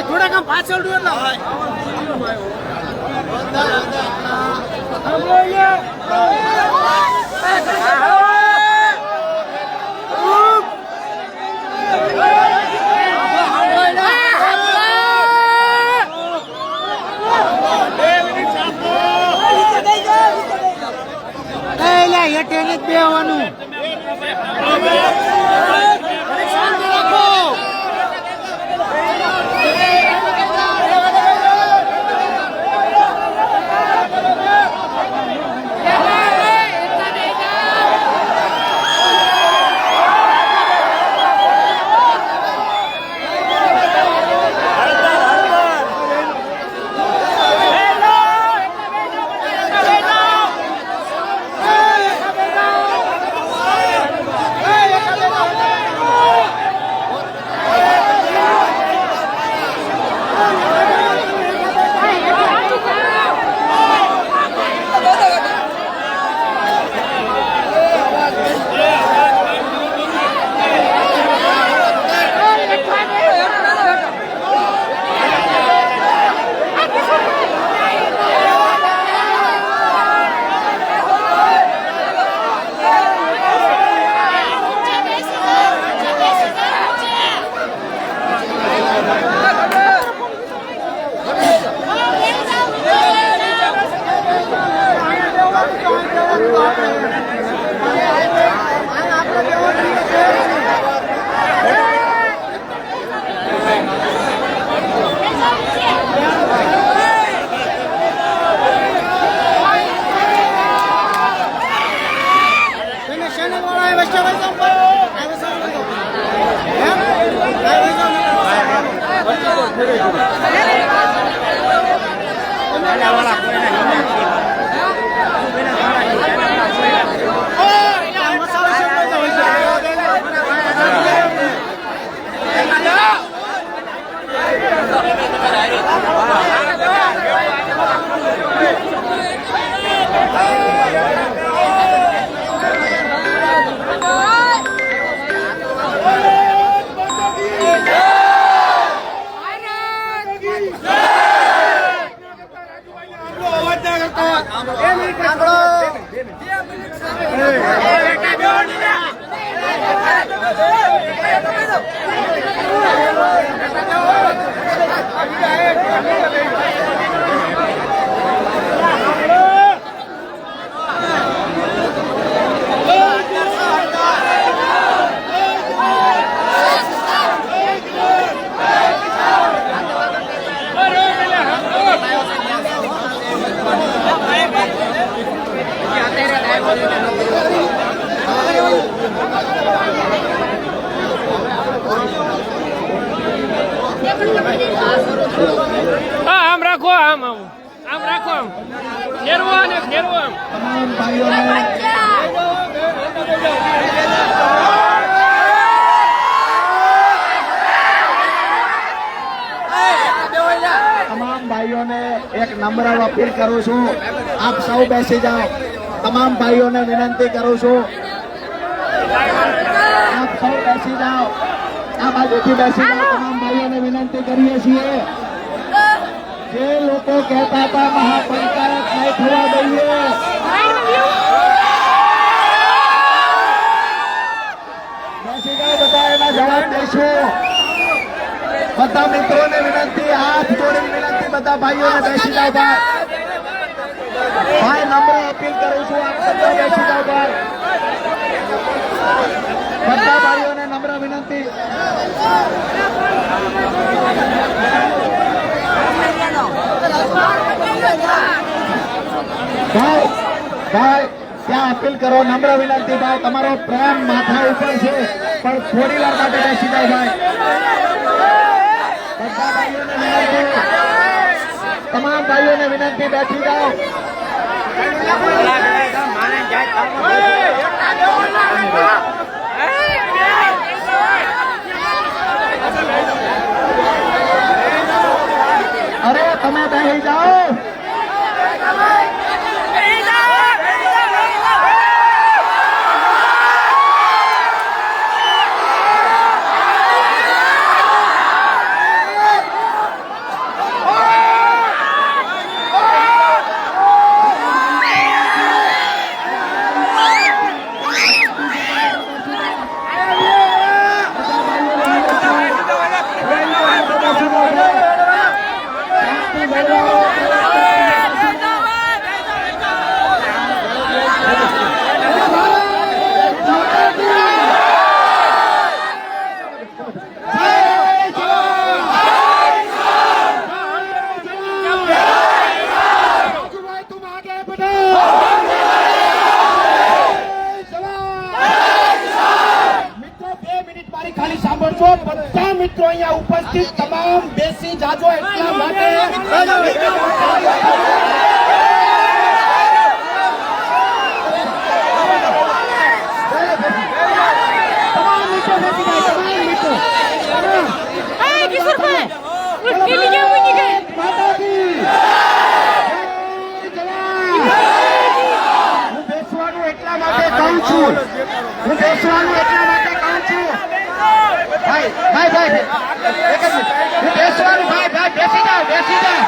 થોડા કામ પાછળ બે આવવાનું આમ રાખો આમ રાખો આમ ફેરવો ને ફેરવો આમ ભાઈઓને એક નમ્ર અપીલ કરું છું, આપ સૌ બેસી જાઓ. તમામ ભાઈઓને વિનંતી કરું છું, આપ સૌ બેસી જાઓ. આ બાજુથી બેસી જાઓ. તમામ ભાઈઓને વિનંતી કરીએ છીએ. જે લોકો કહેતા હતા મહાપંચાયત નહીં થવા દઈએ, બેસી જાઓ. બધા એના જવાબ દઈશું. બધા મિત્રોને વિનંતી, હાથ જોડીને વિનંતી, બધા ભાઈઓને બેસી જાઓ. ભાઈ નમ્ર અપીલ કરું છું, આપ બધા બેસી જાઓ. ભાઈ બધા ભાઈઓને નમ્ર વિનંતી. ભાઈ ભાઈ ત્યાં અપીલ કરો, નમ્ર વિનંતી. ભાઈ તમારો પ્રેમ માથા ઉપર છે, પણ થોડી વાર માટે બેસી જાઓ. ભાઈ બધા ભાઈઓને વિનંતી, તમામ ભાઈઓને વિનંતી, બેસી જાઓ. અરે તમે બેસી જાઓ. ખાલી સાંભળજો. બધા મિત્રો અહીંયા ઉપસ્થિત તમામ બેસી જાજો એટલા માટે. હું બેસવાનું એટલા માટે કહું છું. ભાઈ ભાઈ ભાઈ એક જ મિનિટ. હું બેસવાનું. ભાઈ ભાઈ બેસી જાઓ, બેસી જાઓ.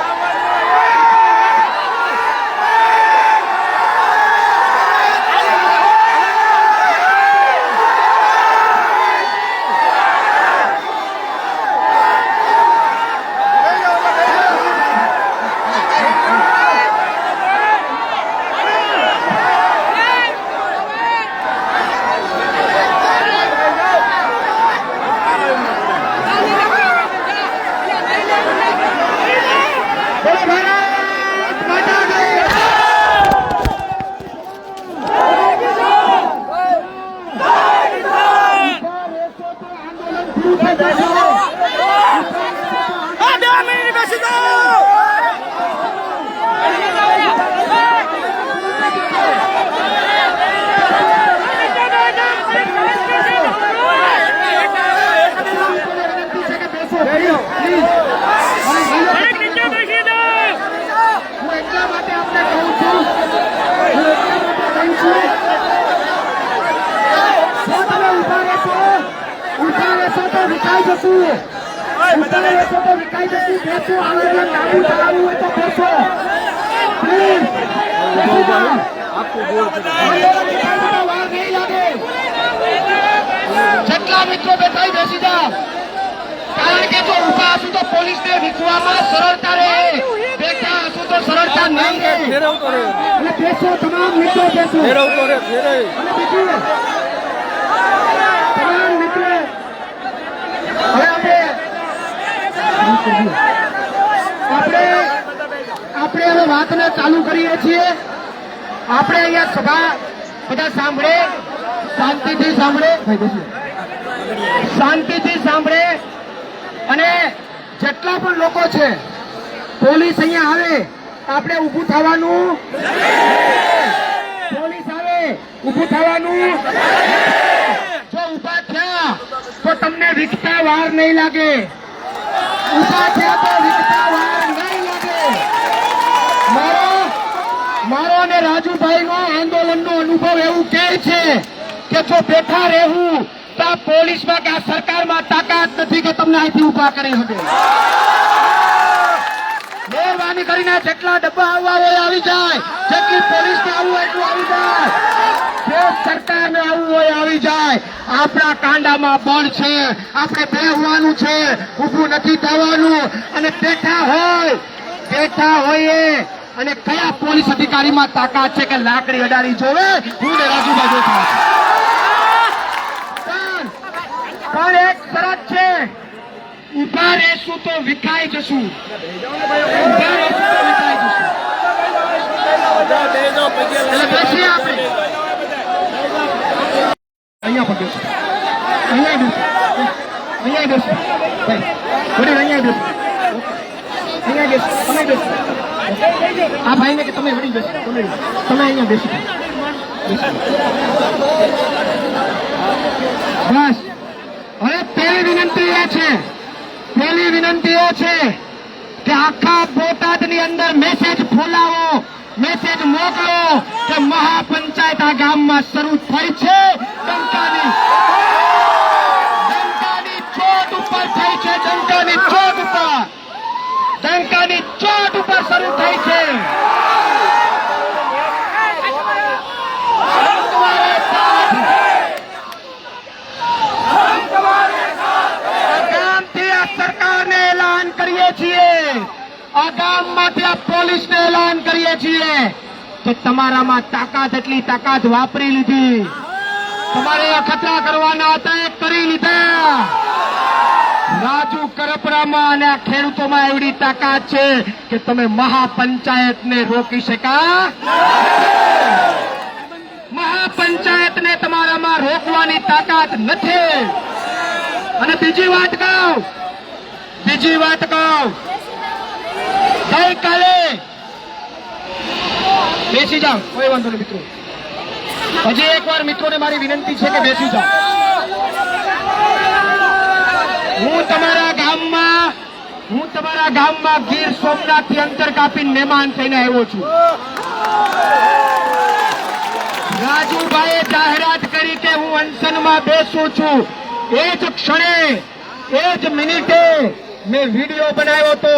જેટલા મિત્રો બેઠા બેસી જાઓ, કારણ કે જો ઉભા હશું તો પોલીસને વિખવામાં સરળતા રહે, બેઠા હશું તો સરળતા નહીં રહે. અને બેસો, તમામ મિત્રો બેસો. અને બીજું તમામ મિત્રો હવે આપણે હવે વાતને ચાલુ કરીએ છીએ. આપણે અહીંયા સભા બધા સાંભળે, શાંતિથી સાંભળે અને જેટલા પણ લોકો છે પોલીસ અહીંયા આવે આપણે ઊભું થવાનું. પોલીસ આવે ઊભું થવાનું. જો ઊભા થયા તો તમને વિકતા વાર નહીં લાગે. ઊભા થયા તો વિકતા વાર નહીં લાગે. અને રાજુભાઈનો આંદોલનનો અનુભવ એવું કહે છે કે જો બેઠા રહેવું તો આ પોલીસમાં કે આ સરકારમાં તાકાત નથી કે તમને અહીંથી ઉભા કરી શકે. મહેરબાની કરીને જેટલા ડબ્બા આવવા હોય આવી જાય, જેટલી પોલીસને આવવું હોય એટલું આવી જાય, જે સરકારને આવવું હોય આવી જાય. આપણા કાંડામાં બળ છે, આપણે બેહવાનું છે, ઊભું નથી થવાનું. અને બેઠા હોઈએ અને કયા પોલીસ અધિકારીમાં તાકાત છે કે લાકડી અડાડી જોવે? હું ને રાજુભાઈ બેઠા છે. પણ એક શરત છે, ઉભા રહેશું તો વિખાઈ જશું. ઉભા રહેશું તો વિખાઈ જશું. એટલે બેસીએ આપણે. અહીંયા પણ બેસો, અહીંયા બેસો, અહીંયા બેસો ભાઈ, વડીલ અહીંયા બેસો, અહીંયા બેસો, તમે બેસો. આ ભાઈને કે તમે વડીલ બેસો, તમે અહીંયા બેસો. બસ હવે પહેલી વિનંતી એ છે કે આખા બોટાદની અંદર મેસેજ ફોલાવો, મેસેજ મોકલો કે મહાપંચાયત આ ગામમાં શરૂ થઈ છે. ડંકાની ચોટ ઉપર થઈ છે, ડંકાની ચોટ ઉપર શરૂ થઈ છે. સરકારને એલાન કરીએ છીએ, આ ગામમાંથી આ પોલીસને એલાન કરીએ છીએ કે તમારામાં તાકાત એટલી તાકાત વાપરી લીધી. તમારે અખતરા કરવાના હતા એ કરી લીધા. રાજુ કરપરામાં અને આ ખેડૂતોમાં એવડી તાકાત છે કે તમે મહાપંચાયતને રોકી શકા. મહાપંચાયતને તમારામાં રોકવાની તાકાત નથી. અને બીજી વાત કહું, ગઈકાલે બેસી જાઓ, કોઈ વાંધો નહીં મિત્રો. હજી એકવાર મિત્રોને મારી વિનંતી છે કે બેસી જાઓ. હું તમારા ગામમાં ગીર સોમનાથથી અંતર કાપીને મહેમાન થઈને આવ્યો છું. રાજુભાઈએ જાહેરાત કરી કે હું અનશનમાં બેસું છું. એ જ ક્ષણે, એ જ મિનિટે મેં વિડીયો બનાવ્યો હતો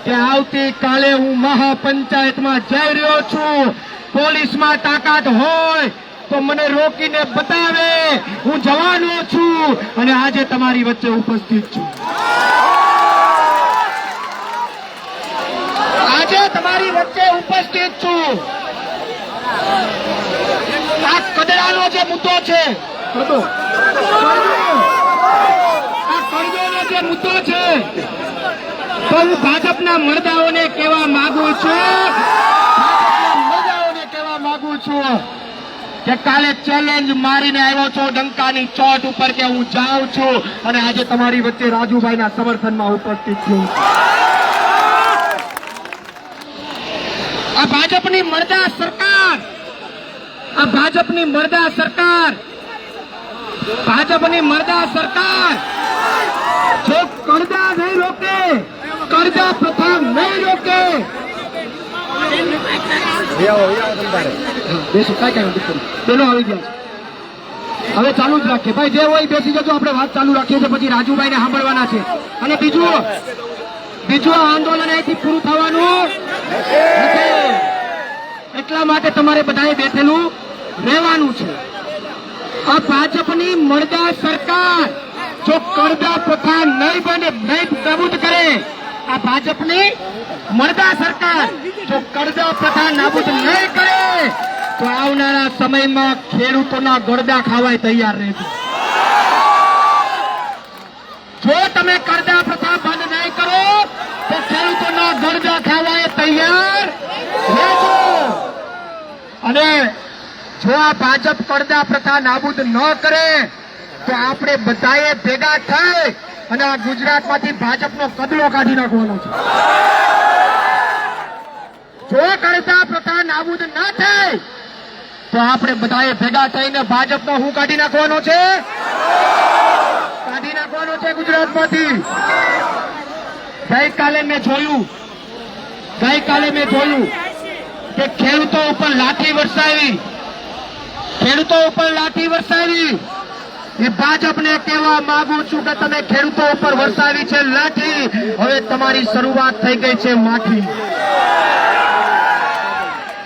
કે આવતીકાલે હું મહાપંચાયતમાં જઈ રહ્યો છું. પોલીસમાં તાકાત હોય તો મને રોકીને બતાવે, હું જવાનો છું અને આજે તમારી વચ્ચે ઉપસ્થિત છું. આ કદડાનો જે મુદ્દો છે, જે મુદ્દો છે, તો હું ભાજપના મરદાઓને કહેવા માંગુ છું, કે કાલે ચેલેન્જ મારીને આવ્યો છો ડંકાની ચોટ ઉપર કે હું જાઉં છું અને આજે તમારી વચ્ચે રાજુભાઈના સમર્થનમાં ઉપસ્થિત છું. આ ભાજપની મરદા સરકાર, જો કરજા નહીં રોકે, કરજા પ્રથા નહીં રોકે, પેલો આવી ગયા છે. હવે ચાલુ જ રાખીએ ભાઈ, જે હોય બેસી જજો, આપણે વાત ચાલુ રાખીએ છીએ, પછી રાજુભાઈ ને સાંભળવાના છે. અને બીજું આંદોલન અહીંથી પૂરું થવાનું નથી, એટલા માટે તમારે બધાએ બેઠેલું રહેવાનું છે. આ ભાજપની મરદા સરકાર જો કરજા પ્રથા નહીં નાબૂદ કરે, આ ભાજપની મરદા સરકાર જો કરજા પ્રથા નાબૂદ નહીં કરે તો આવનારા સમયમાં ખેડૂતોના ગળદા ખાવાય તૈયાર રહેજો. જો તમે કરજા પ્રથા બંધ નહીં કરો તો ખેડૂતોના ગળદા ખાવાય તૈયાર રહેજો. અને જો આ ભાજપ કરજા પ્રથા નાબૂદ ન કરે તો આપણે બધાએ ભેગા થઈ અને આ ગુજરાતમાંથી ભાજપનો કદડો કાઢી નાખવાનો છે. જો કરજા પ્રથા નાબૂદ ન થાય તો આપણે બધાએ ભેગા થઈને ભાજપનો હું કાઢી નાખવાનો છે, ગુજરાતમાંથી. ગઈકાલે મેં જોયું કે ખેડૂતો ઉપર લાઠી વરસાવી, ખેડૂતો ઉપર લાઠી વરસાવી. એ ભાજપને કહેવા માંગુ છું કે તમે ખેડૂતો ઉપર વરસાવી છે લાઠી, હવે તમારી શરૂઆત થઈ ગઈ છે માઠી.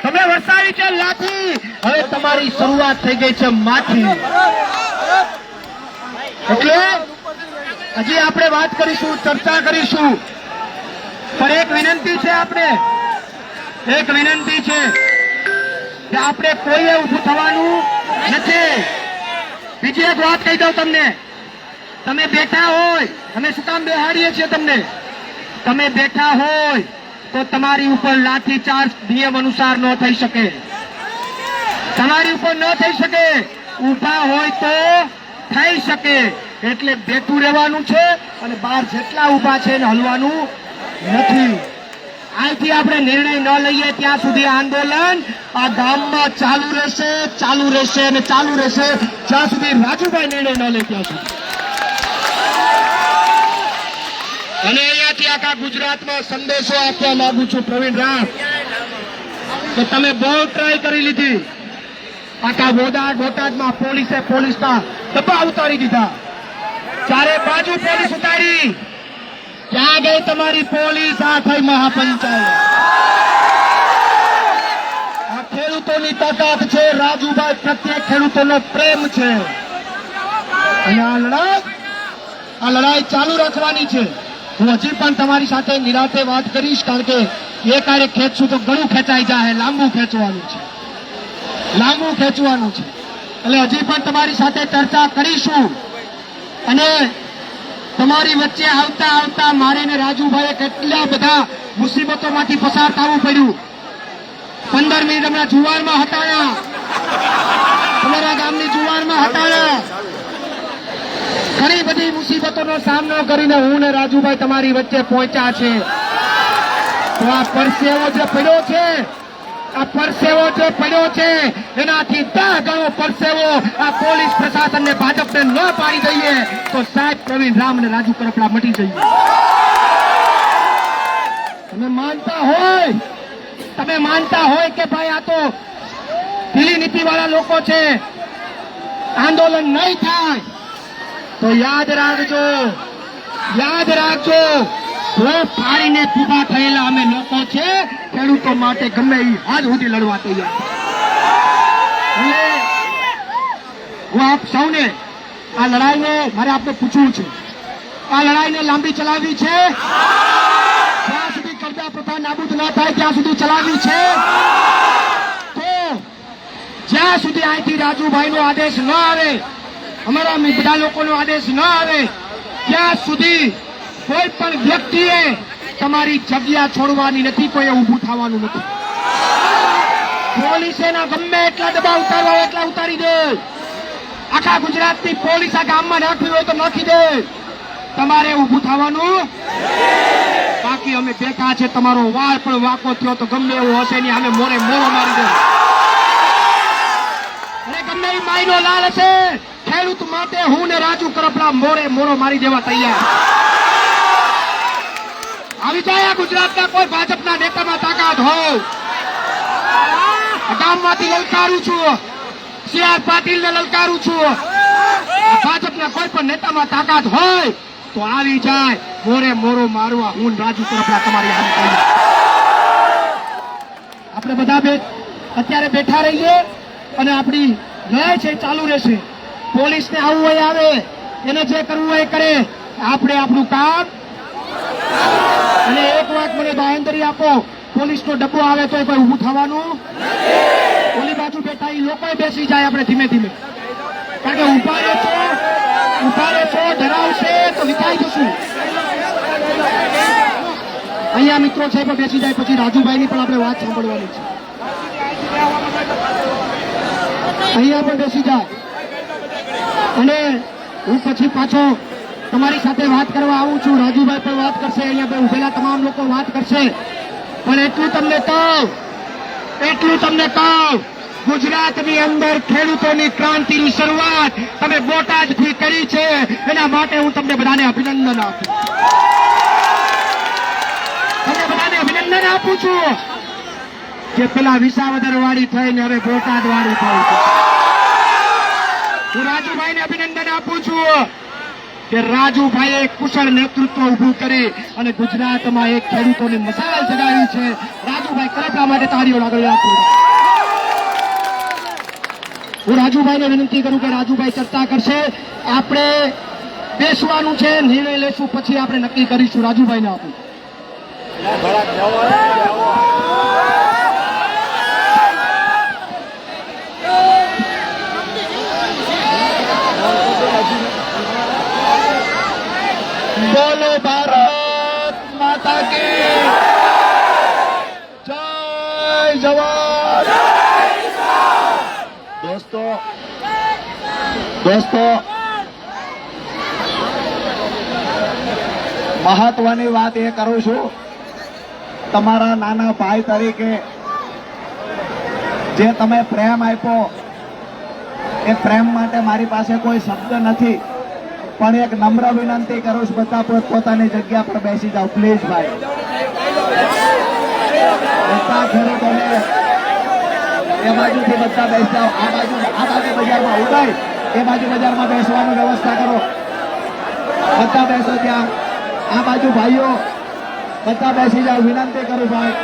તમે વરસાવી છે લાઠી, હવે તમારી શરૂઆત થઈ ગઈ છે માઠી. એટલે હજી આપણે વાત કરીશું, ચર્ચા કરીશું, પણ એક વિનંતી છે, આપણે એક વિનંતી છે કે આપણે કોઈએ ઊભું થવાનું નથી. બીજી એક વાત કહી દઉં તમને, તમે બેઠા હોય, અમે શું કામ બેહાડીએ છીએ તમને, તમે બેઠા હોય તો તમારી ઉપર લાઠી ચાર્જ નિયમ અનુસાર ન થઈ શકે, તમારી ઉપર ન થઈ શકે. ઊભા હોય તો થઈ શકે. એટલે બેઠું રહેવાનું છે અને બહાર જેટલા ઊભા છે એને હલવાનું નથી. અહીંથી આપણે નિર્ણય ન લઈએ ત્યાં સુધી આંદોલન આ ગામમાં ચાલુ રહેશે, ચાલુ રહેશે અને ચાલુ રહેશે, જ્યાં સુધી રાજુભાઈ નિર્ણય ન લે ત્યાં સુધી. અને અહીંયાથી આખા ગુજરાતમાં સંદેશો આપવા માંગુ છું પ્રવીણ રામ, કે તમે બહુ ટ્રાય કરી લીધી. આખા બોટાદમાં પોલીસના ડબ્બા ઉતારી દીધા, ચારે બાજુ પોલીસ ઉતારી. ક્યાં ગઈ તમારી પોલીસ? આ થઈ મહાપંચાયત. આ ખેડૂતોની તાકાત છે, રાજુભાઈ પ્રત્યે ખેડૂતોનો પ્રેમ છે. અને આ લડાઈ ચાલુ રાખવાની છે. હું હજી પણ તમારી સાથે નિરાંતે વાત કરીશ, કારણ કે એ કાર્ય ખેંચશું તો ઘણું ખેંચાઈ જાય, લાંબુ ખેંચવાનું છે, લાંબુ ખેંચવાનું છે. એટલે હજી પણ તમારી સાથે ચર્ચા કરીશું. અને તમારી વચ્ચે આવતા આવતા મારે ને રાજુભાઈએ કેટલા બધા મુસીબતોમાંથી પસાર થવું પડ્યું. 15 મિનિટ હમણાં જુવારમાં હટાયા, તમારા ગામની જુવારમાં હટાયા. ઘણી બધી મુસીબતોનો સામનો કરીને હું ને રાજુભાઈ તમારી વચ્ચે પહોંચ્યા છે. તો આ પરસેવો જે પડ્યો છે, આ પરસેવો જે પડ્યો છે, એનાથી 10 ગણો પરસેવો આ પોલીસ પ્રશાસનને, ભાજપને ન પાડી દઈએ તો સાહેબ પ્રવીણ રામ અને રાજુ કરપડા મટી જઈએ. તમે માનતા હોય કે ભાઈ આ તો ઢીલી નીતિ વાળા લોકો છે, આંદોલન નહીં થાય, તો યાદ રાખજો, ફાડીને ઉભા થયેલા અમે લોકો છે, ખેડૂતો માટે ગમે એ હાથ સુધી લડવા તૈયાર. હું આપ સૌને આ લડાઈને મારે આપને પૂછવું છે, આ લડાઈને લાંબી ચલાવવી છે, જ્યાં સુધી કરજા પ્રથા નાબૂદ ન થાય ત્યાં સુધી ચલાવવી છે. તો જ્યાં સુધી અહીંથી રાજુભાઈનો આદેશ ન આવે, અમારા બધા લોકોનો આદેશ ન આવે, ત્યાં સુધી કોઈ પણ વ્યક્તિએ તમારી જગ્યા છોડવાની નથી, કોઈએ ઊભું થવાનું નથી. પોલીસે ગમે એટલા દબાવ ઉતારવા હોય એટલા ઉતારી દે. આખા ગુજરાતની પોલીસ આ ગામમાં નાખવી હોય તો નાખી દે. તમારે ઊભું થવાનું બાકી. અમે બેઠા છે, તમારો વાર પણ વાંકો થયો તો ગમે એવું હશે નહીં, અમે મોરે મોરો મારી દે. અને ગમે એ માયનો લાલ હશે, ખેડૂત માટે હું ને રાજુ કરપડા મોરે મોરો મારી દેવા તૈયાર. આવી જાય ગુજરાતના કોઈ ભાજપના નેતામાં તાકાત હોય, ગામમાંથી લલકારું છું, CR પાટીલને લલકારું છું, ભાજપના કોઈ પણ નેતામાં તાકાત હોય તો આવી જાય, મોરે મોરો મારવા હું રાજુ કરપડા તમારી હામે તૈયાર. આપણે બધા અત્યારે બેઠા રહીએ અને આપણી લડાઈ છે ચાલુ રહેશે. પોલીસને આવવું હોય આવે, એને જે કરવું હોય કરે, આપણે આપણું કામ. અને એક વાત મને બાંહેધરી આપો, પોલીસનો ડબ્બો આવે તો કોઈ ઊભું થવાનું, ઓલી બાજુ બેઠા એ લોકો બેસી જાય, આપણે ધીમે ધીમે, કારણ કે ઉભા રહેશો ડરાવશે તો વિખાઈ જશું. અહીંયા મિત્રો છે પણ બેસી જાય, પછી રાજુભાઈની પણ આપણે વાત સાંભળવાની છે. અહીંયા પણ બેસી જાય અને હું પછી પાછો તમારી સાથે વાત કરવા આવું છું. રાજુભાઈ પણ વાત કરશે, અહીંયા ઉભેલા તમામ લોકો વાત કરશે. પણ એટલું તમને કહું, ગુજરાતની અંદર ખેડૂતોની ક્રાંતિની શરૂઆત તમે બોટાદથી કરી છે, એના માટે હું તમને બધાને અભિનંદન આપું છું. કે પેલા વિસાવદર વાળી થઈને હવે બોટાદ વાળી થઈ છે. હું રાજુભાઈને અભિનંદન આપું છું કે રાજુભાઈએ કુશળ નેતૃત્વ ઉભું કરી અને ગુજરાતમાં એક ખેડૂતોની મસાલ જગાવી છે. રાજુભાઈ ખરેખર માટે તાળીઓ લાગણી આપું. હું રાજુભાઈને વિનંતી કરું કે રાજુભાઈ ચર્ચા કરશે. આપણે બેસવાનું છે, નિર્ણય લેશું, પછી આપણે નક્કી કરીશું. રાજુભાઈને આપું. બોલો ભારત માતા કી જય જવાન. દોસ્તો મહત્વની વાત એ કરું છું, તમારા નાના ભાઈ તરીકે જે તમે પ્રેમ આપ્યો એ પ્રેમ માટે મારી પાસે કોઈ શબ્દ નથી, પણ એક નમ્ર વિનંતી કરું છું, બધા પોતાની જગ્યા પર બેસી જાઓ પ્લીઝ ભાઈ. બધા ખેડૂતોને એ બાજુથી બધા બેસી જાઓ. આ બાજુ બજારમાં ઉડાય એ બાજુ બજારમાં બેસવાની વ્યવસ્થા કરો. બધા બેસો ત્યાં. આ બાજુ ભાઈઓ બધા બેસી જાઓ, વિનંતી કરું ભાઈ.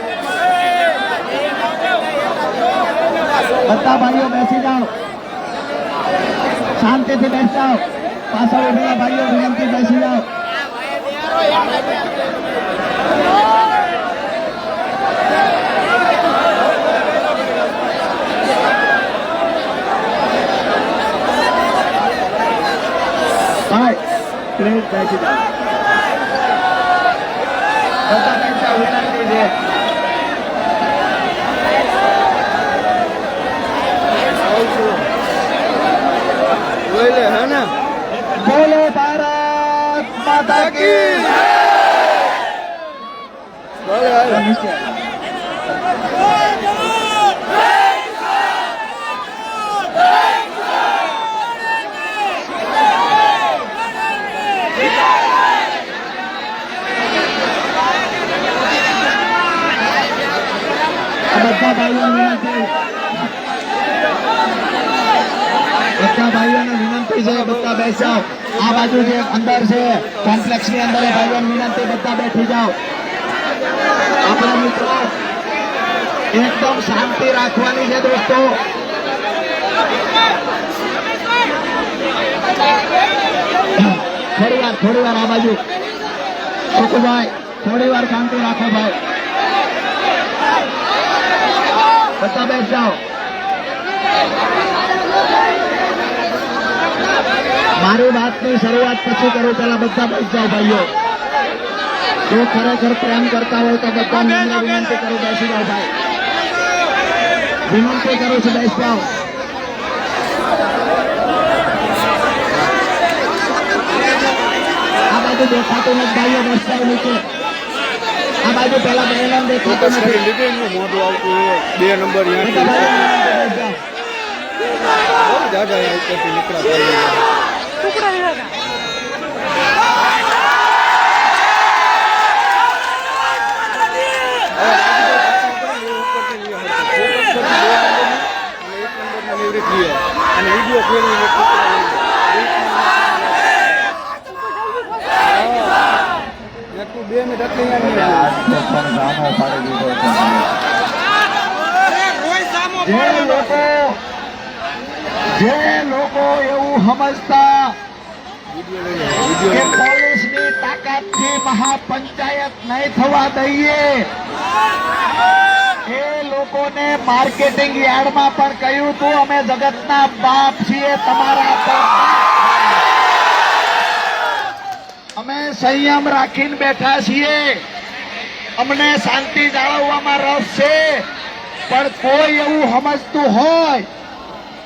બધા ભાઈઓ બેસી જાઓ, શાંતિથી બેસી જાઓ. પાછળ ઉભેલા ભાઈઓ વિનંતી બેસી જાઓ. ભાઈ પ્લીઝ બેસી જાઓ. બધા બેસી જાઓ, વિનંતી છે. બોલો ભારત માતા કી. બધા ભાઈઓને વિનંતી છે, બધા બેસાઓ. આ બાજુ જે અંદર છે કોમ્પ્લેક્સ ની અંદર ભાઈઓને વિનંતી, બધા બેઠી જાઓ. આપણા મિત્રો એકદમ શાંતિ રાખવાની છે દોસ્તો. થોડી વાર આ બાજુ સુખભાઈ, થોડી વાર શાંતિ રાખો ભાઈ. બધા બેસ જાઓ. મારી વાતની શરૂઆત પછી કરું, પેલા બધા બેસ જાઓ ભાઈઓ. જો ખરેખર પ્રેમ કરતા હોય તો બધા વિનંતી કરું, બેસી જાઓ ભાઈ. વિનંતી કરું છું, બેસી જાઓ. આ બાજુ દેખાતું નથી ભાઈઓ, બેસ જાઓ નીચે. આ બાજુ પેલા બહેનો દેખાતું નથી. 2 નંબર અને વિડીયો ફેરવીને તું 2 મિનિટ જે લોકો એવું સમજતા કે પોલીસની તાકાતથી મહાપંચાયત નહીં થવા દઈએ, એ લોકોને માર્કેટિંગ યાર્ડમાં પણ કહ્યું હતું અમે જગતના બાપ છીએ, તમારા અમે સંયમ રાખીને બેઠા છીએ, અમને શાંતિ જાળવવામાં રસ છે. પણ કોઈ એવું સમજતું હોય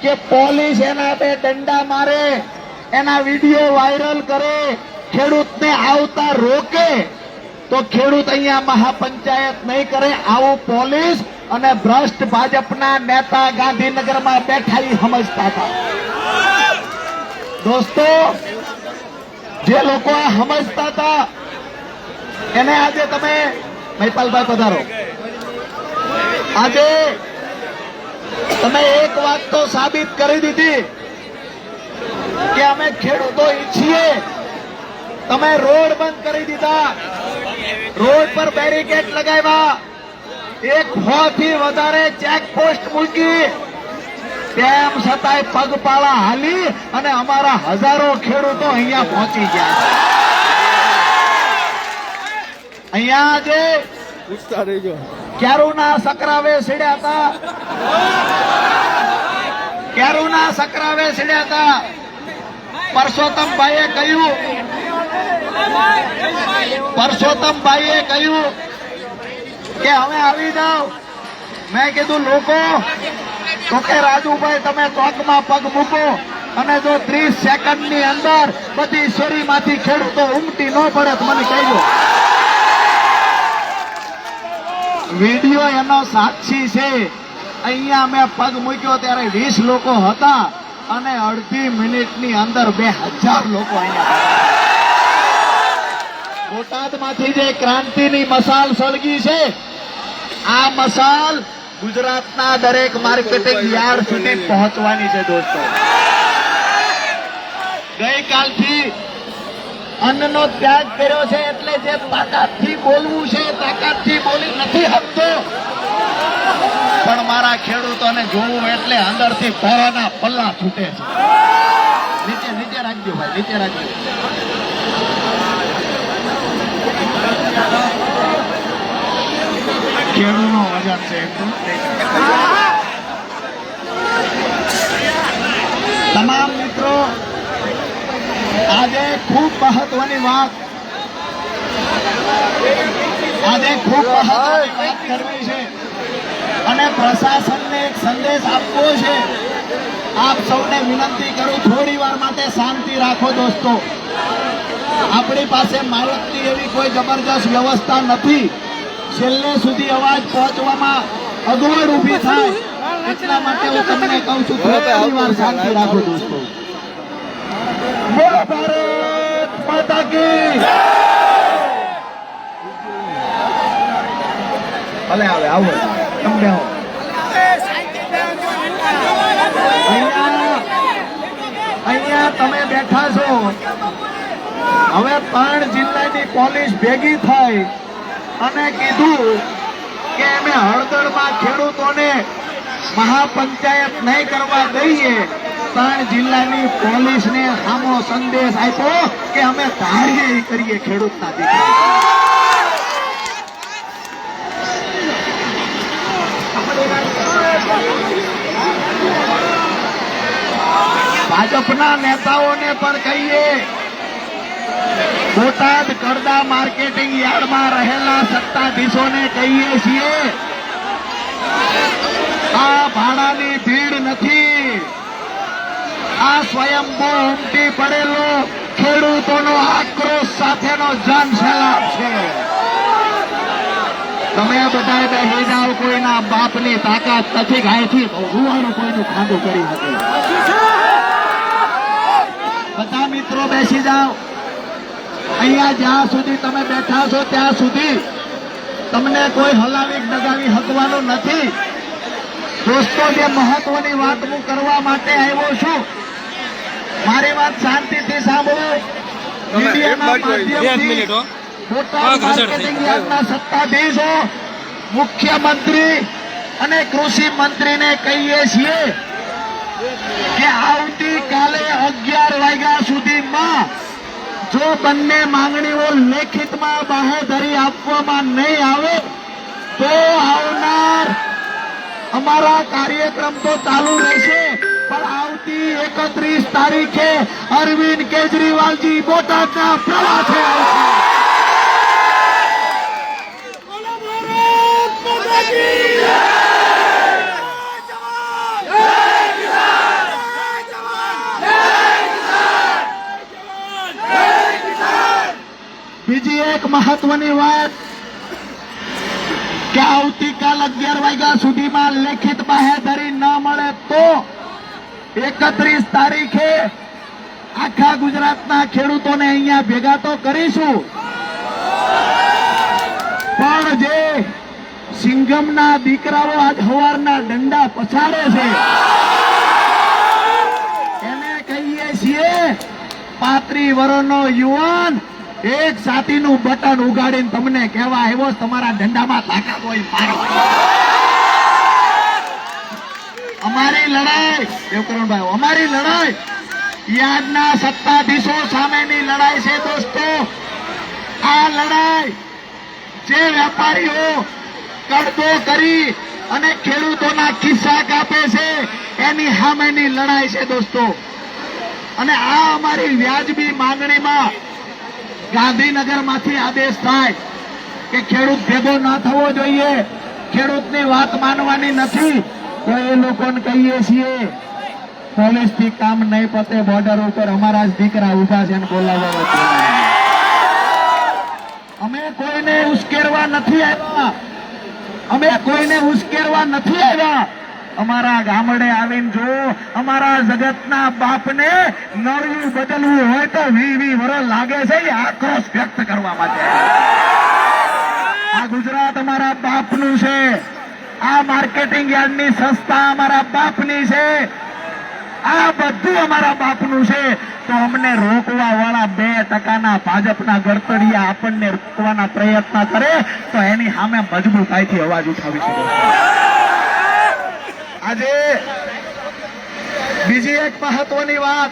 કે પોલીસ એના બે દંડા મારે, એના વિડીયો વાયરલ કરે, ખેડૂતને આવતા રોકે, તો ખેડૂત અહીંયા મહાપંચાયત નહીં કરે. આવું પોલીસ અને ભ્રષ્ટ ભાજપના નેતા ગાંધીનગરમાં બેઠા સમજતા હતા. દોસ્તો, જે લોકો આ સમજતા હતા એને આજે તમે મહિપાલભાઈ પધારો. આજે તમે એક વાત તો સાબિત કરી દીધી કે અમે ખેડૂતો ઈચ્છીએ. તમે રોડ બંધ કરી દીધા, રોડ પર બેરિકેડ લગાવ્યા, 100 થી વધારે ચેકપોસ્ટ મૂકી, તેમ છતાંય પગપાળા હાલી અને અમારા હજારો ખેડૂતો અહીંયા પહોંચી ગયા છે. અહીંયા જે પૂછતા રહીજો. કેરુના સકરાવે સીડ્યા હતા, કેરુના સકરાવે સીડ્યા હતા. પરસોત્તમભાઈએ કહ્યું, પરસોત્તમભાઈએ કહ્યું કે હવે આવી જાઓ. મેં કીધું લોકો તો કે રાજુભાઈ તમે ચોકમાં પગ મૂકો અને જો 30 સેકન્ડની અંદર બધી શેરીમાંથી ખેડૂતો ઉમટી ન પડે તો મને કહેજો. વિડીયો એનો સાક્ષી છે. અહીંયા મેં પગ મૂક્યો ત્યારે 20 લોકો હતા અને અડધી મિનિટની અંદર 2000 લોકો અહીંયા. બોટાદમાંથી જે ક્રાંતિની મસાલ સળગી છે, આ મસાલ ગુજરાતના દરેક માર્કેટિંગ યાર્ડ સુધી પહોંચવાની છે દોસ્તો. ગઈકાલથી અન્નનો ત્યાગ કર્યો છે એટલે જે તાકાતથી બોલવું છે તાકાતથી બોલી નથી શકતો, પણ મારા ખેડૂતોને જોવું એટલે અંદરથી પરાના પલ્લા છૂટે છે. નીચે નીચે રાખજો ભાઈ, નીચે રાખજો. ખેડૂતનો વજન છે એટલું. તમામ મિત્રો આજે ખૂબ મહત્વની વાત, આજે ખૂબ મહત્વની વાત કરવી છે અને પ્રશાસનને એક સંદેશ આપવો છે. આપ સૌને વિનંતી કરું, થોડી વાર માટે શાંતિ રાખો દોસ્તો. આપણી પાસે માયકની એવી કોઈ જબરજસ્ત વ્યવસ્થા નથી. છેલ્લે સુધી અવાજ પહોંચવામાં અગવડ ઊભી થાય એટલા માટે હું તમને કહું છું, થોડી વાર શાંતિ રાખો દોસ્તો. બોલો ભારત માતા કી જય. ભલે આવે આવો તમને આવો. અહીંયા તમે બેઠા છો. હવે 3 જિલ્લાની પોલીસ ભેગી થઈ અને કીધું કે અમે હળદરમાં ખેડૂતોને મહાપંચાયત નહીં કરવા દઈએ. 3 જિલ્લાની પોલીસને સામો સંદેશ આપ્યો કે અમે ધારીએ ઈ કરીએ ખેડૂતના દીકરા. ભાજપના નેતાઓને પણ કહીએ, બોટાદ કરડા માર્કેટિંગ યાર્ડમાં રહેલા સત્તાધીશોને કહીએ છીએ, આ ભાડાની ભીડ નથી, આ સ્વયંભૂ ઉમટી પડેલો ખેડૂતોનો આક્રોશ સાથેનો જનસેલાબ છે. તમે બધા બેસી જાઓ, કોઈના બાપની તાકાત નથી ગાયથી રૂવાણું કોઈનું ખાધું કરી શકે. બધા મિત્રો બેસી જાઓ. અહીંયા જ્યાં સુધી તમે બેઠા છો ત્યાં સુધી તમને કોઈ હલાવી ડગાવી હકવાનું નથી. દોસ્તો, જે મહત્વની વાત હું કરવા માટે આવ્યો છું, મારી વાત શાંતિથી સાંભળો. મીડિયાના માધ્યમથી બોટાદ માર્કેટિંગ યાર્ડના સત્તાધીશો, મુખ્યમંત્રી અને કૃષિ મંત્રીને કહીએ છીએ કે આવતીકાલે 11 વાગ્યા સુધીમાં જો બંને માંગણીઓ લેખિતમાં બાહેધરી આપવામાં નહીં આવે તો આવનાર અમારા કાર્યક્રમ તો ચાલુ રહેશે, પણ આવતી 31 તારીખે અરવિંદ કેજરીવાલજી બોટાદના પ્રવાસે આવશે. બીજી એક મહત્વની વાત કે આવતીકાલ 11 વાગ્યા સુધીમાં લેખિત બાહેધરી ન મળે તો 31 તારીખે આખા ગુજરાતના ખેડૂતોને અહીંયા ભેગા તો કરીશું, પણ જે સિંઘમના દીકરાઓ આજ હવારના દંડા પછાડે છે. એને કહીએ છીએ 35 વર્ષનો યુવાન એક સાતીનું બટન ઉગાડીને તમને કહેવા આવ્યો તમારા દંડામાં તાકાત હોય મારો. અમારી લડાઈ દેવકરણભાઈ, અમારી લડાઈ યાદના સત્તાધીશો સામેની લડાઈ છે દોસ્તો. આ લડાઈ જે વેપારીઓ કડતો કરી અને ખેડૂતોના ખિસ્સા કાપે છે એની સામેની લડાઈ છે દોસ્તો. અને આ અમારી વ્યાજબી માંગણીમાં ગાંધીનગરમાંથી આદેશ થાય કે ખેડૂત ભેગો ન થવો જોઈએ, ખેડૂતની વાત માનવાની નથી, તો એ લોકોને કહીએ છીએ પોલીસથી કામ નહીં પતે, બોર્ડર ઉપર અમારા જ દીકરા ઉભા છે અને બોલાવવા છે. અમે કોઈને ઉશ્કેરવા નથી આવ્યા, અમે કોઈને ઉશ્કેરવા નથી આવ્યા. અમારા ગામડે આવીને જો અમારા જગતના બાપને નળિયું બદલવું હોય તો 20 વર્ષ લાગે છે એ આક્રોશ વ્યક્ત કરવા માટે. આ ગુજરાત અમારા બાપનું છે, આ માર્કેટિંગ યાર્ડની સંસ્થા અમારા બાપની છે, આ બધું અમારા બાપનું છે. તો અમને રોકવા વાળા 2% ભાજપના ગરતડિયા આપણને રોકવાના પ્રયત્ન કરે તો એની સામે મજબૂતાઈથી અવાજ ઉઠાવી શકો. આજે બીજી એક મહત્વની વાત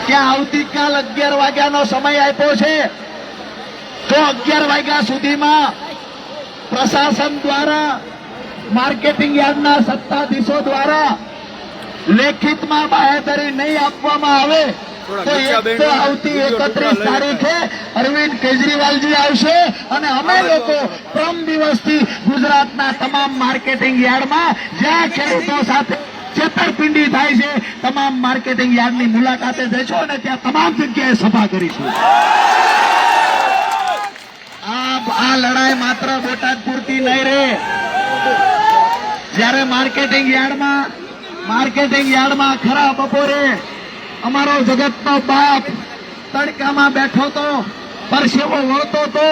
કે આવતીકાલ 11 વાગ્યાનો સમય આપ્યો છે, તો 11 વાગ્યા સુધીમાં પ્રશાસન દ્વારા માર્કેટિંગ યાર્ડના સત્તાધીશો દ્વારા લેખિતમાં બાહેધરી નહીં આપવામાં આવે તો આવતી 31 તારીખે અરવિંદ કેજરીવાલજી આવશે અને અમે લોકો પ્રમ દિવસથી ગુજરાતના તમામ માર્કેટિંગ યાર્ડમાં જ્યાં ખેડૂતો સાથે છેતરપિંડી થાય છે તમામ માર્કેટિંગ યાર્ડની મુલાકાતે જઈશું અને ત્યાં તમામ જગ્યાએ સભા કરીશું. આ લડાઈ માત્ર બોટાદ પૂરતી નહીં રહે. જ્યારે માર્કેટિંગ યાર્ડમાં ખરા બપોરે અમારો જગતનો બાપ તડકામાં બેઠો તો, પરસેવો વળતો તો,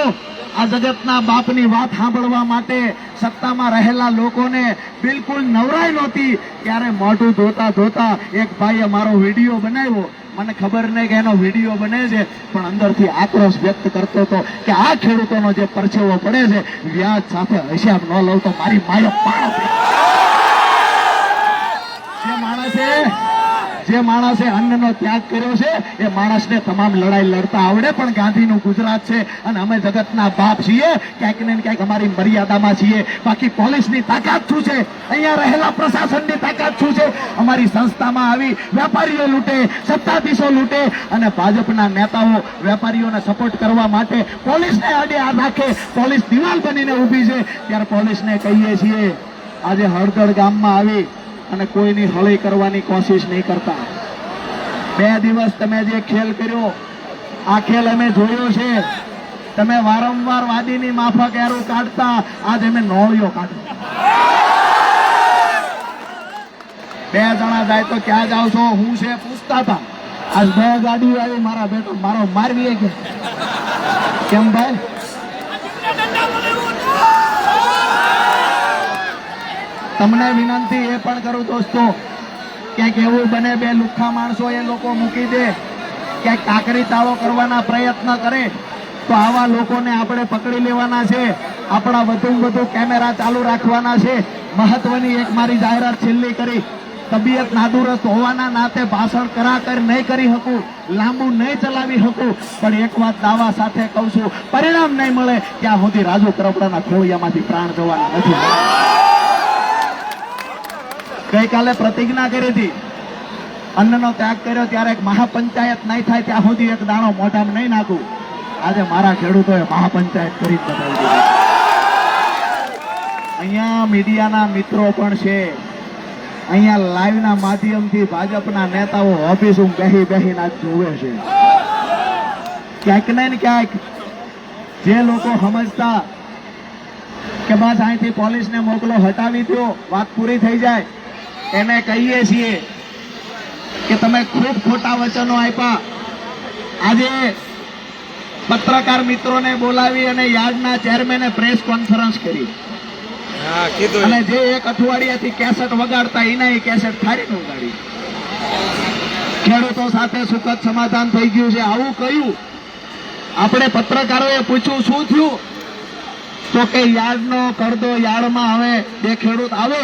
આ જગતના બાપની વાત સાંભળવા માટે સત્તામાં રહેલા લોકોને બિલકુલ નવરાઈ નહોતી. ત્યારે મોઢું ધોતા ધોતા એક ભાઈએ મારો વિડીયો બનાવ્યો. મને ખબર નહીં કે એનો વિડીયો બને છે, પણ અંદરથી આક્રોશ વ્યક્ત કરતો હતો કે આ ખેડૂતોનો જે પરસેવો પડે છે વ્યાજ સાથે હિસાબ ન લઉં તો મારી માયો પાડો. જે માણસે અન્નનો ત્યાગ કર્યો છે એ માણસને તમામ લડાઈ લડતા આવડે. પણ ગાંધીનું ગુજરાત છે અને અમે જગતના બાપ છીએ, ક્યાંક ને ક્યાંક અમારી મર્યાદામાં છીએ. બાકી પોલીસની તાકાત શું છે, અહીંયા રહેલા પ્રશાસનની તાકાત શું છે? અમારી સંસ્થામાં આવી વેપારીઓ લૂંટે, સત્તાધીશો લૂંટે અને ભાજપના નેતાઓ વેપારીઓને સપોર્ટ કરવા માટે પોલીસને આડે આ રાખે. પોલીસ દિવાલ બનીને ઊભી છે. ત્યારે પોલીસને કહીએ છીએ આજે હળદળ ગામમાં આવી અને કોઈની હળી કરવાની કોશિશ નહીં કરતા. 2 દિવસ તમે જે ખેલ કર્યો આ ખેલ અમે જોયો છે. તમે વારંવાર વાદીની માફક એરું કાઢતા, આજ અમે નોળિયો કાઢતા. 2 જણા જાય તો ક્યાં જાવ છો, હું છે પૂછતા હતા. આજ 2 ગાડીઓ આવી, મારા બેટો મારો મારવી કે કેમ ભાઈ? તમને વિનંતી એ પણ કરું દોસ્તો, ક્યાંક એવું બને 2 લુખ્ખા માણસો એ લોકો મૂકી દે, ક્યાંક કાકરી તાળો કરવાના પ્રયત્ન કરે તો આવા લોકોને આપણે પકડી લેવાના છે. આપણા વધુ કેમેરા ચાલુ રાખવાના છે. મહત્વની એક મારી જાહેરાત છેલ્લી કરી. તબિયત નાદુરસ્ત હોવાના નાતે ભાષણ કરાકર નહીં કરી શકું, લાંબુ નહીં ચલાવી શકું, પણ એક વાત દાવા સાથે કહું છું, પરિણામ નહીં મળે ત્યાં સુધી રાજુ કરપડાના ખોળિયામાંથી પ્રાણ જવાના નથી. ગઈકાલે પ્રતિજ્ઞા કરી હતી, અન્નનો ત્યાગ કર્યો ત્યારે એક મહાપંચાયત નહીં થાય ત્યાં સુધી એક દાણો મોઢામાં નહીં નાખું. આજે મારા ખેડૂતોએ મહાપંચાયત કરી બતાવી દીધી. અહીંયા મીડિયાના મિત્રો પણ છે, અહીંયા લાઈવના માધ્યમથી ભાજપના નેતાઓ ઓફિસ બેહીને જોવે છે. ક્યાંક ને ક્યાંક જે લોકો સમજતા કે બસ અહીંથી પોલીસને મોકલો, હટાવી દો, વાત પૂરી થઈ જાય, એને કહીએ છીએ કે તમે ખૂબ ખોટા વચનો આપ્યા. આજે પત્રકાર મિત્રોને બોલાવી અને યાર્ડના ચેરમેને પ્રેસ કોન્ફરન્સ કરી હા કીધું અને જે એક અઠવાડિયાથી કેસેટ વગાડતા એના એ કેસેટ ફાડીને ઉગાડી. ખેડૂતો સાથે સુખદ સમાધાન થઈ ગયું છે. આવું કહ્યું. આપણે પત્રકારોએ પૂછ્યું શું થયું, તો કે યાર્ડનો કડદો યાર્ડમાં હવે જે ખેડૂત આવે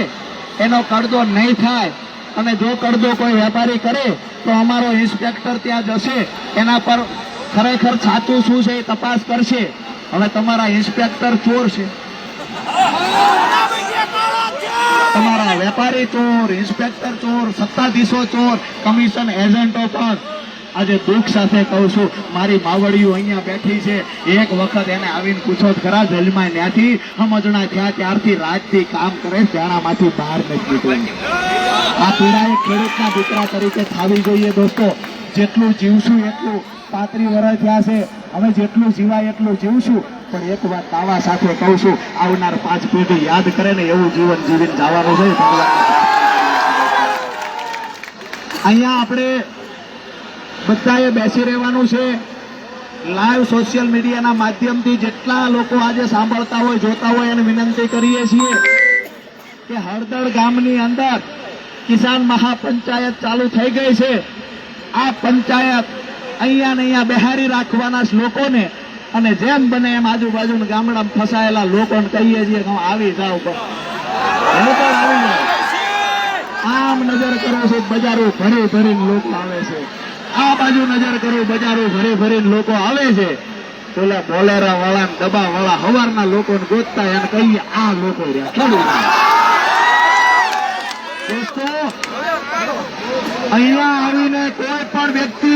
એનો કડદો નહીં થાય, અને જો કડદો કોઈ વેપારી કરે તો અમારો ઇન્સ્પેક્ટર ત્યાં જશે, એના પર ખરેખર સાચું શું છે એ તપાસ કરશે. હવે તમારા ઇન્સ્પેક્ટર ચોર છે, તમારા વેપારી ચોર, ઇન્સ્પેક્ટર ચોર, સત્તાધીશો ચોર, કમિશન એજન્ટો પણ. આજે દુઃખ સાથે કહું છું, મારી માવડીઓ અહીંયા બેઠી છે, એક વખત એને આવીને પૂછો ખરા જેલમાં ત્યાંથી સમજણા થયા ત્યારથી રાજથી કામ કરે, ત્યાંમાંથી બહાર નથી નીકળ્યું. આ પીડા એક ખેડૂતના દીકરા તરીકે થાવી જોઈએ દોસ્તો. જેટલું જીવશું એટલું, 35 વર્ષ થયા છે, હવે જેટલું જીવાય એટલું જીવશું. પણ એક વાત દાવા સાથે કહું છું, આવનાર 5 પેઢી યાદ કરે ને એવું જીવન જીવીને જવાનું છે. અહીંયા આપણે બધાએ બેસી રહેવાનું છે. લાઈવ સોશિયલ મીડિયાના માધ્યમથી જેટલા લોકો આજે સાંભળતા હોય, જોતા હોય, એને વિનંતી કરીએ છીએ કે હળદળ ગામની અંદર કિસાન મહાપંચાયત ચાલુ થઈ ગઈ છે. આ પંચાયત અહીંયા ને અહીંયા બેહારી રાખવાના લોકોને, અને જેમ બને એમ આજુબાજુના ગામડામાં ફસાયેલા લોકોને કહીએ છીએ કે આવી જાઓ, લોકો આવી જાઓ. આમ નજર કરો છો, બજારો ભરી ભરીને લોકો આવે છે. આ બાજુ નજર કરો, બજારો ભરી ભરીને લોકો આવે છે. પેલા બોલેરા વાળા, ડબ્બા વાળા, હવારના લોકોને ગોતતા એને કહીએ આ લોકો રહ્યા ખેડૂત. દોસ્તો, અહીંયા આવીને કોઈ પણ વ્યક્તિ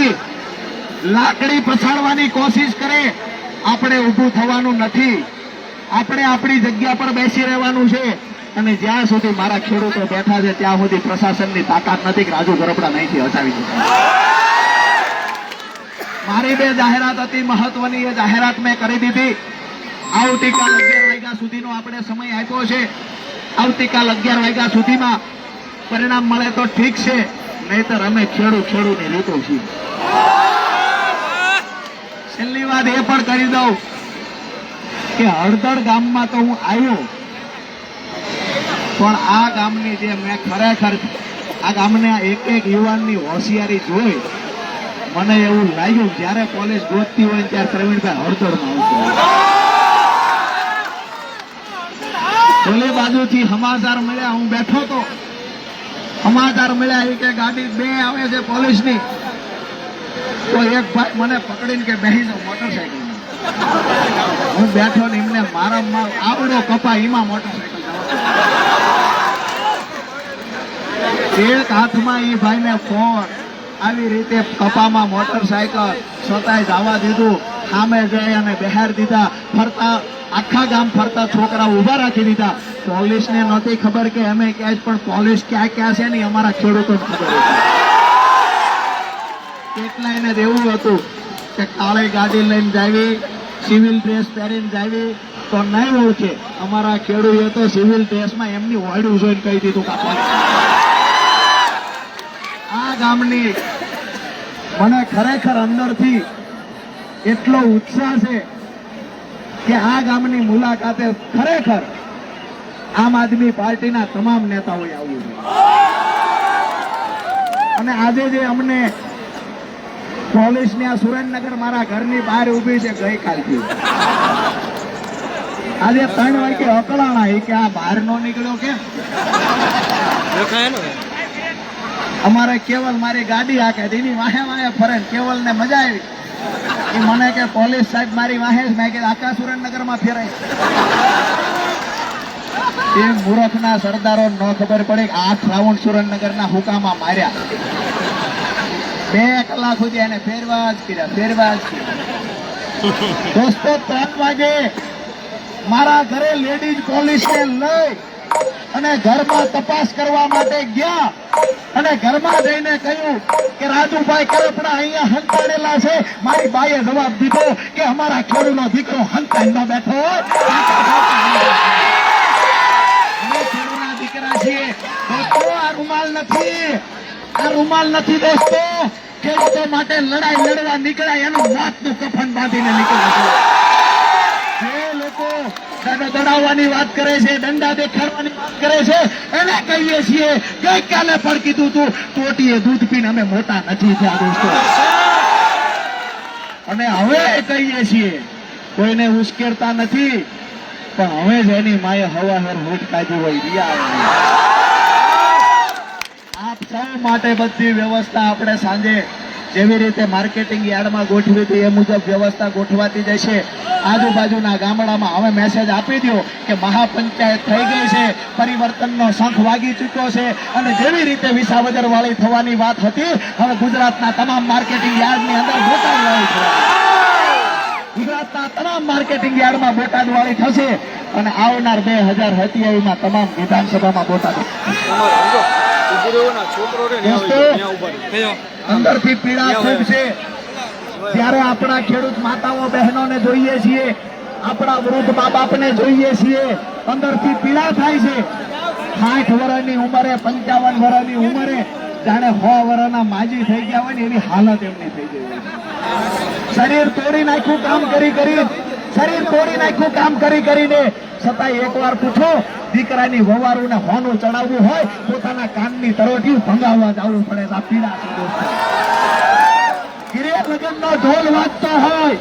લાકડી પછાડવાની કોશિશ કરે, આપણે ઊભું થવાનું નથી. આપણે આપણી જગ્યા પર બેસી રહેવાનું છે. અને જ્યાં સુધી મારા ખેડૂતો બેઠા છે ત્યાં સુધી પ્રશાસનની તાકાત નથી કે રાજુ ગરબડા અહીંથી હટાવી શકે. મારી 2 જાહેરાત હતી મહત્વની, એ જાહેરાત મેં કરી દીધી. આવતીકાલ 11 વાગ્યા સુધીનો આપણે સમય આપ્યો છે. આવતીકાલ 11 વાગ્યા સુધીમાં પરિણામ મળે તો ઠીક છે, નહીતર અમે ખેડૂતની રીતો છીએ. છેલ્લી વાત એ પણ કરી દઉં કે હળદળ ગામમાં તો હું આવ્યો, પણ આ ગામની જે મેં ખરેખર આ ગામના એક યુવાનની હોશિયારી જોઈ, મને એવું લાગ્યું જ્યારે પોલીસ ગોતતી હોય ત્યારે પ્રવીણભાઈ હળદળમાં આવશે. ઓલી બાજુથી સમાચાર મળ્યા, હું બેઠો તો સમાચાર મળ્યા એ કે ગાડી 2 આવે છે પોલીસની. તો એક ભાઈ મને પકડીને કે બેસી જાઓ મોટરસાયકલ. હું બેઠો ને એમને મારા આવડો કપા એમાં મોટરસાયકલ. એક હાથમાં એ ભાઈને ફોન, આવી રીતે કપામાં મોટરસાયકલ, છતાંય જવા દીધું. સામે જઈ અને બહાર દીધા. ફરતા આખા ગામ ફરતા છોકરા ઉભા રાખી દીધા. પોલીસને નહોતી ખબર કે અમે ક્યાંય, પણ પોલીસ ક્યાં ક્યાં છે ને અમારા ખેડૂતોને ખબર હતી. કેટલાયને એવું હતું કે કાળી ગાડી લઈને જાવી, સિવિલ ડ્રેસ પહેરીને જાવી તો નહીં ઓળખે. અમારા ખેડૂતો તો સિવિલ ડ્રેસમાં એમની વાડું જોઈને કહી દીધું કે આ ગામની. મને ખરેખર અંદરથી એટલો ઉત્સાહ છે કે આ ગામની મુલાકાતે ખરેખર આમ આદમી પાર્ટીના તમામ નેતાઓએ આવવું છે. અને આજે જે અમને પોલીસની આ સુરેન્દ્રનગર મારા ઘરની બહાર ઉભી છે ગઈકાલથી, આજે 3 વાગે અકળાણા કે આ બહાર નો નીકળ્યો કેમ. અમારે કેવલ મારી ગાડી હાકે એની વાહે વાહે ફરે, કેવલ ને મજા આવી. એ મને કે પોલીસ સાહેબ મારી વાહે જ, મેં કે આખા સુરેન્દ્રનગરમાં ફેરાય. એ મૂર્ખના સરદારો ન ખબર પડે કે 8 રાઉન્ડ સુરેન્દ્રનગરના હુકામાં માર્યા. 2 કલાક સુધી એને ફેરવા જ કર્યા. દોસ્તો 3 વાગે મારા ઘરે લેડીઝ પોલીસને લઈ અને ઘરમાં તપાસ કરવા માટે ગયા, અને ઘરમાં જઈને કહ્યું કે રાજુભાઈ કરપડા અહીંયા હંતાડેલા છે. મારી બાઈએ જવાબ દીધો કે અમારા ખેડૂતનો દીકરો હંતાડીમાં બેઠો હોય. અમે ખેડૂતના દીકરા છીએ દોસ્તો. આ રૂમાલ નથી દોસ્તો. ખેડૂતો માટે લડાઈ લડવા નીકળ્યા એનું મોતનું કફન બાંધીને નીકળ્યા છે. જે લોકો દડાવવાની વાત કરે છે, દંડા દેખાડવાની વાત કરે છે, એને કહીએ છીએ ગઈકાલે પણ કીધું તું ટોટીએ દૂધ પીને અમે મોટા નથી થયા દોસ્તો. અને હવે કહીએ છીએ કોઈને ઉશ્કેરતા નથી, પણ હવે જ એની માએ હવાહેર હોઠ કાઢી હોય રિયા. આપ સૌ માટે બધી વ્યવસ્થા આપણે સાંજે જેવી રીતે માર્કેટિંગ યાર્ડમાં ગોઠવી હતી એ મુજબ વ્યવસ્થા ગોઠવાતી જશે. આજુબાજુના ગામડામાં હવે મેસેજ આપી દો કે મહાપંચાયત થઈ ગઈ છે, પરિવર્તનનો શંખ વાગી ચૂક્યો છે, અને જેવી રીતે વિસાવદર વાળી થવાની વાત હતી હવે ગુજરાતના તમામ માર્કેટિંગ યાર્ડની અંદર બોટાદ વાળી થવાની. ગુજરાતના તમામ માર્કેટિંગ યાર્ડમાં બોટાદ વાળી થશે અને આવનાર 2027માં તમામ વિધાનસભામાં બોટાદ. અંદરથી પીડા ખૂબ છે. જ્યારે આપણા ખેડૂત માતાઓ બહેનોને જોઈએ છીએ, આપણા વૃદ્ધ મા બાપને જોઈએ છીએ, અંદરથી પીડા થાય છે. 60 વર્ષની ઉંમરે, 55 વર્ષની ઉંમરે જાણે 100 વર્ષના માજી થઈ ગયા હોય ને એવી હાલત એમની થઈ ગઈ હોય. શરીર તોડી નાખ્યું કામ કરી કરીને, શરીર તોડી નાખ્યું કામ કરી કરીને, છતાંય એકવાર પૂછો દીકરાની વવારુને હોનું ચડાવવું હોય પોતાના કાનની તરોટી ભંગાવવા જવું પડે. આ પીડા છે દોસ્તો. ગીરે લગ્નનો ઢોલ વાગતો હોય,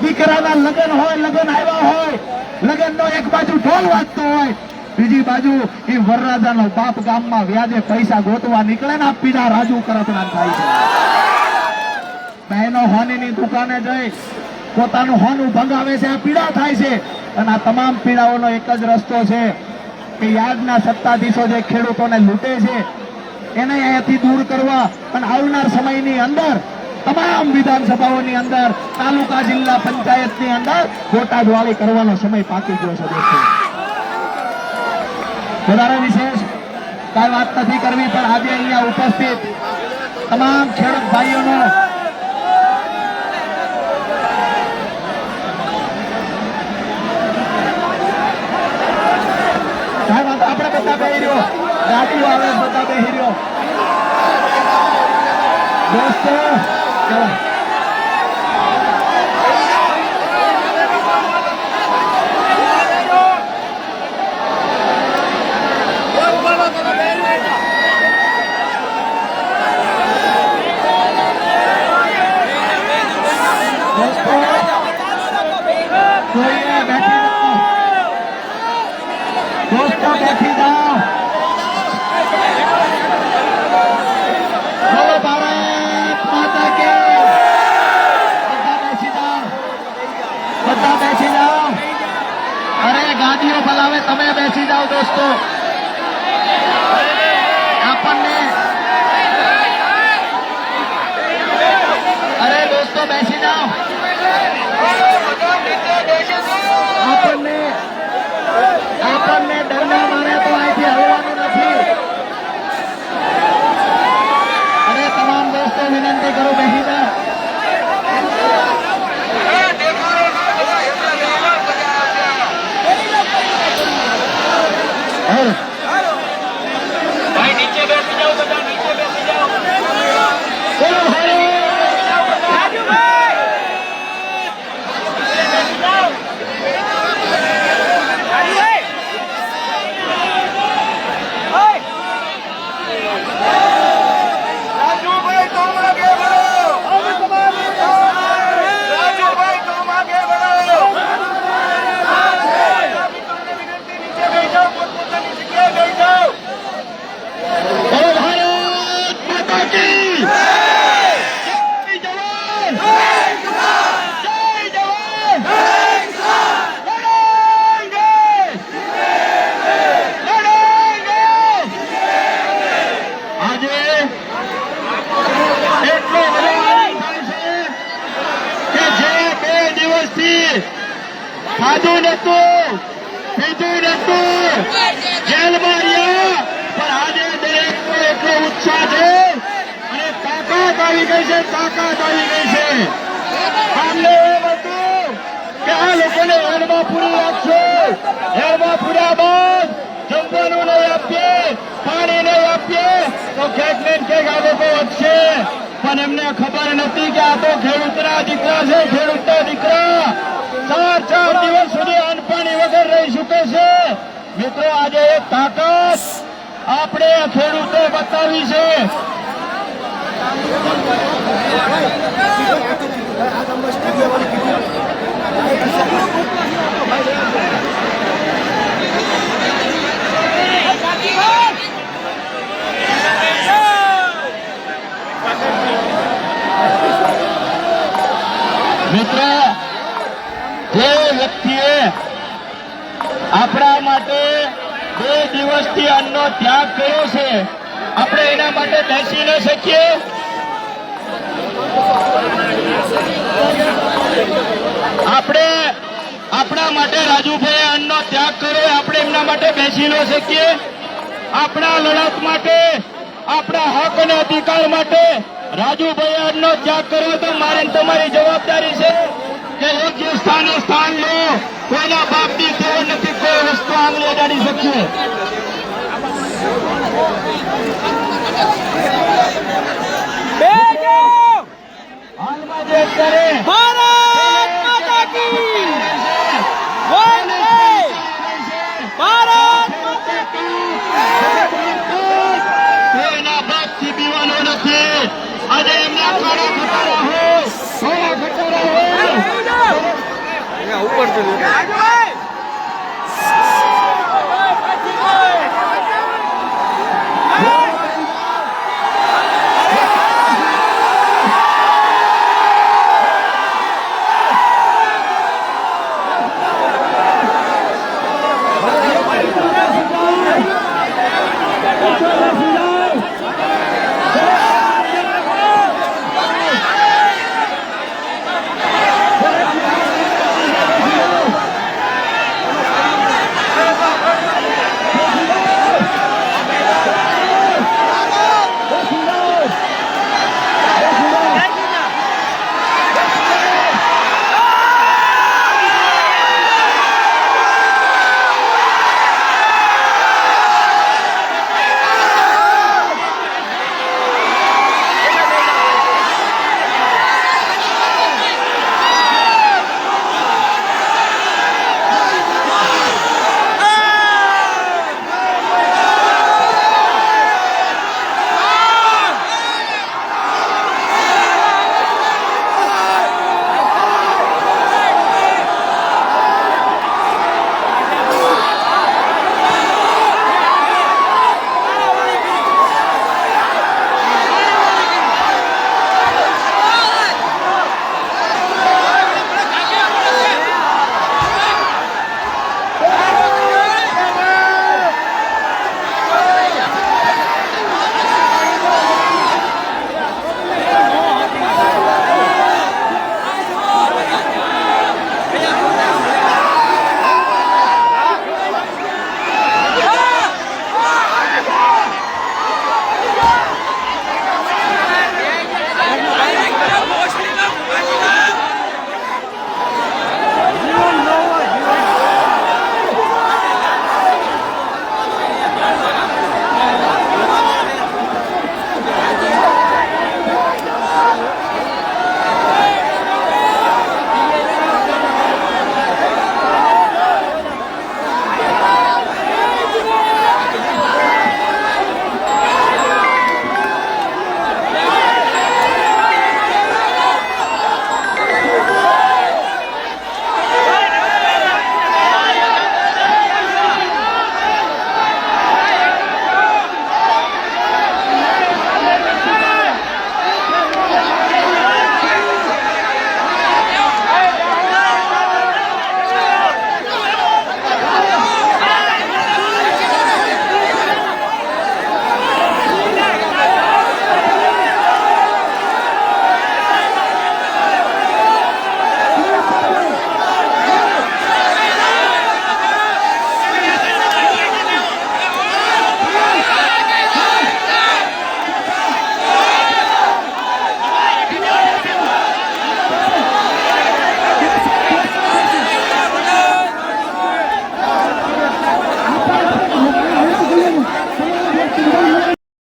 દીકરાના લગ્ન હોય, લગ્ન આવ્યા હોય, લગ્નનો એક બાજુ ઢોલ વાગતો હોય, બીજી બાજુ એ વરરાજાનો બાપ ગામમાં વ્યાજે પૈસા ગોતવા નીકળે ને આ પીડા રાજુ કરતના થાય છે. બહેનો હોનીની દુકાને જઈ પોતાનું હોનું ભંગાવે છે, આ પીડા થાય છે. અને આ તમામ પીડાઓનો એક જ રસ્તો છે કે યાર્ડના સત્તાધીશો જે ખેડૂતોને લૂંટે છે એને અહીંયાથી દૂર કરવા અને આવનાર સમયની અંદર તમામ વિધાનસભાઓની અંદર, તાલુકા જિલ્લા પંચાયતની અંદર બોટાદ વાળી કરવાનો સમય પાકી ગયો છે દોસ્તો. વધારે વિશેષ કઈ વાત નથી કરવી, પણ આજે અહીંયા ઉપસ્થિત તમામ ખેડૂત ભાઈઓનો આપણે બધા બેહી રહ્યો, ગાડીઓ આવે બધા બેહી રહ્યો દોસ્તો. દોસ્તો બેઠી જાઓ. બોલો ભારત માતા કે. બધા બેસી જાઓ, બધા બેસી જાઓ. અરે ગાડીઓ બોલાવે, તમે બેસી જાઓ દોસ્તો. આપણને અરે દોસ્તો બેસી જાઓ. આપણને ડરના મારે તો અહીંથી હલવાનું નથી. અરે તમામ દોસ્તો વિનંતી કરું બેસી જાઓ. ભાઈ નીચે બેસી જાઓ, બધા નીચે બેસી જાઓ. બોલો ભાઈ રાજુભાઈ ખાધું નતું, પીધું નતું, જેલમાં રહ્યા, પણ આજે દરેકનો એટલો ઉત્સાહ છે અને તાકાત આવી ગઈ છે, તાકાત આવી ગઈ છે. અમને એમ હતું કે આ લોકોને હેડમાં પૂરી રાખશો, હેડમાં પૂર્યા બાદ જમવાનું નહીં આપીએ, પાણી નહીં આપીએ તો ક્યાંક ને ક્યાંક આ લોકો વધશે. પણ એમને ખબર નથી કે આ તો ખેડૂતના દીકરા છે, ખેડૂતના દીકરા 4 દિવસ સુધી અન્ન પાણી વગર રહી શકે છે. મિત્રો આજે એક તાકાત આપણે ખેડૂતે બતાવી છે. મિત્રો જે વ્યક્તિએ આપણા માટે 2 દિવસથી અન્નનો ત્યાગ કર્યો છે, આપણે એના માટે બેસી ન શકીએ? આપણે આપણા માટે રાજુભાઈ અન્નનો ત્યાગ કર્યો, આપણે એમના માટે બેસી ન શકીએ? આપણા લડત માટે, આપણા હક અને અધિકાર માટે રાજુભાઈ અન્નનો ત્યાગ કર્યો, તો મારે ને તમારી જવાબદારી છે કે યોગ્ય સ્થાને સ્થાન લો. કોઈના બાપની ટેવ નથી, કોઈ વસ્તુ આંગળી અડાડી શકીએ. હાલમાં જે અત્યારે ભારત માતા કી વંદે ભારત માતા કી કોઈના બાપથી બીવાનો નથી. આજે એમના કાળા ખટારા હોય, સોના ખટારા હોય, અહીંયા ઉપર